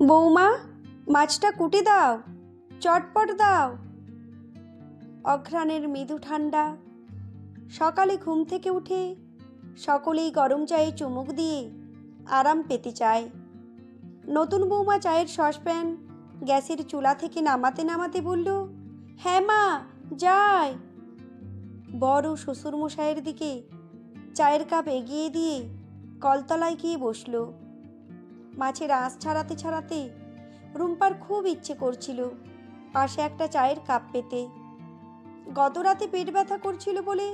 বৌমা, মাছটা কুটে দাও, চটপট দাও। অঘ্রাণের মৃদু ঠান্ডা। সকালে ঘুম থেকে উঠে সকলেই গরম চায়ে চুমুক দিয়ে আরাম পেতে চায়। নতুন বৌমা চায়ের সসপ্যান গ্যাসের চুলা থেকে নামাতে নামাতে বলল, হ্যাঁ মা, যাই। বড় শ্বশুরমশাইয়ের দিকে চায়ের কাপ এগিয়ে দিয়ে কলতলায় গিয়ে বসল। মাছের আঁশ ছাড়াতে ছাড়াতে রুম্পার খুব ইচ্ছে করছিল পাশে একটা চায়ের কাপ পেতে। গত রাতে পেট ব্যথা করছিল বলে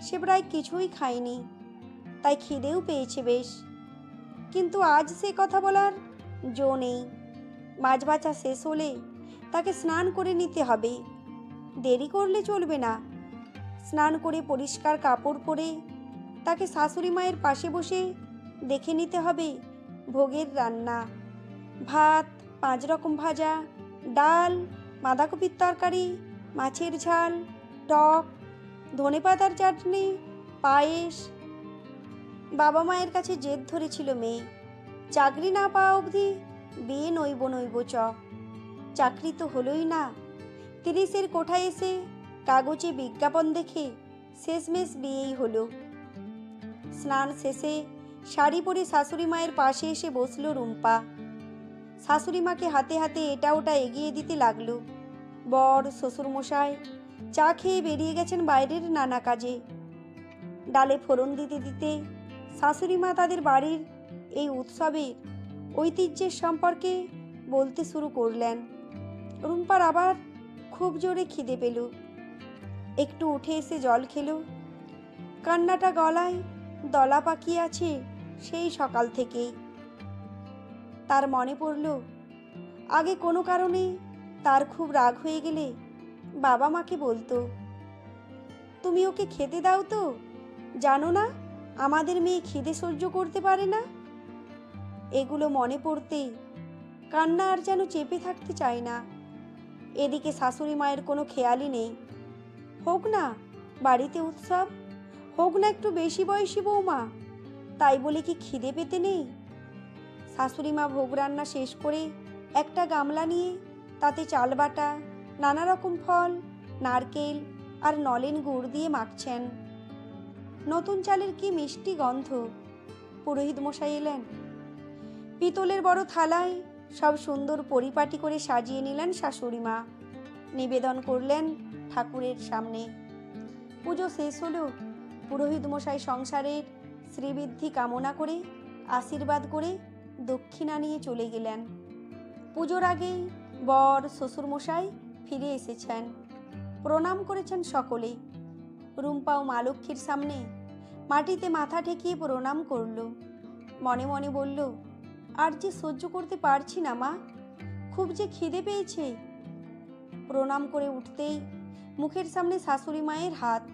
সে প্রায় কিছুই খায়নি, তাই খিদেও পেয়েছে বেশ। কিন্তু আজ সে কথা বলার জো নেই। মাছ বাছা শেষ হলে তাকে স্নান করে নিতে হবে, দেরি করলে চলবে না। স্নান করে পরিষ্কার কাপড় পরে তাকে শাশুড়ি মায়ের পাশে বসে দেখে নিতে হবে ভোগের রান্না। ভাত, 5 রকম ভাজা, ডাল, বাঁধাকপির তরকারি, মাছের ঝাল, টক, ধনেপাতার চাটনি, পায়েস। বাবা মায়ের কাছে জেদ ধরেছিল মেয়ে, চাকরি না পাওয়া অবধি বিয়ে নইব নইব চ। চাকরি তো হলোই না। 30-এর কোঠায় এসে কাগজে বিজ্ঞাপন দেখে শেষমেশ বিয়েই হলো। স্নান শেষে শাড়ি পরে শাশুড়ি মায়ের পাশে এসে বসল রুম্পা। শাশুড়ি মাকে হাতে হাতে এটা ওটা এগিয়ে দিতে লাগলো। বর শ্বশুরমশাই চা খেয়ে বেরিয়ে গেছেন বাইরের নানা কাজে। ডালে ফোড়ন দিতে দিতে শাশুড়ি মা তাদের বাড়ির এই উৎসবের ঐতিহ্যের সম্পর্কে বলতে শুরু করলেন। রুম্পার আবার খুব জোরে খিদে পেল। একটু উঠে এসে জল খেলো। কান্নাটা গলায় দলা পাকিয়ে আছে সেই সকাল থেকেই। তার মনে পড়ল, আগে কোনো কারণে তার খুব রাগ হয়ে গেলে বাবা মাকে বলতো, তুমি ওকে খেতে দাও তো, জানো না আমাদের মেয়ে খিদে সহ্য করতে পারে না। এগুলো মনে পড়তেই কান্না আর যেন চেপে থাকতে চায় না। এদিকে শাশুড়ি মায়ের কোনো খেয়ালই নেই। হোক না বাড়িতে উৎসব, হোক না একটু বেশি বয়সী বৌমা, তাই বলে কি খিদে পেতে নেই? শাশুড়ি মা ভোগ রান্না শেষ করে একটা গামলা নিয়ে তাতে চাল বাটা, নানা রকম ফল, নারকেল আর নলেন গুড় দিয়ে মাখছেন। নতুন চালের কি মিষ্টি গন্ধ। পুরোহিত মশাই এলেন। পিতলের বড় থালায় সব সুন্দর পরিপাটি করে সাজিয়ে নিলেন শাশুড়ি মা। নিবেদন করলেন ঠাকুরের সামনে। পুজো শেষ হলো। পুরোহিত মশাই সংসারের শ্রীবৃদ্ধি কামনা করে আশীর্বাদ করে দক্ষিণা নিয়ে চলে গেলেন। পুজোর আগেই বর শ্বশুরমশাই ফিরে এসেছেন। প্রণাম করেছেন সকলে। রুম্পাও মা লক্ষ্মীর সামনে মাটিতে মাথা ঠেকিয়ে প্রণাম করল। মনে মনে বলল, আর যে সহ্য করতে পারছি না মা, খুব যে খিদে পেয়েছে। প্রণাম করে উঠতেই মুখের সামনে শাশুড়ি মায়ের হাত,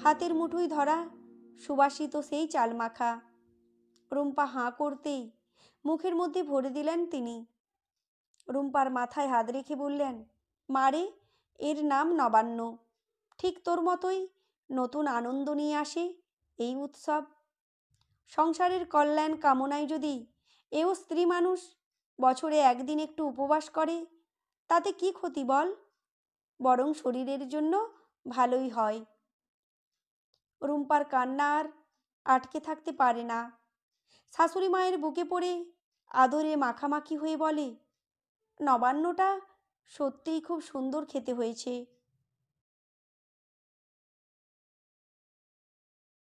হাতের মুঠোয় ধরা সুবাসিত সেই চাল মাখা। রুম্পা হাঁ করতেই মুখের মধ্যে ভরে দিলেন তিনি। রুম্পার মাথায় হাত রেখে বললেন, মারে, এর নাম নবান্ন। ঠিক তোর মতোই নতুন আনন্দ নিয়ে আসে এই উৎসব। সংসারের কল্যাণ কামনায় যদি এও স্ত্রী মানুষ বছরে একদিন একটু উপবাস করে, তাতে কি ক্ষতি বল? বরং শরীরের জন্য ভালোই হয়। রুম্পার কান্না আর আটকে থাকতে পারে না। শাশুড়ি মায়ের বুকে পড়ে আদরে মাখামাখি হয়ে বলে, নবান্নটা সত্যিই খুব সুন্দর খেতে হয়েছে।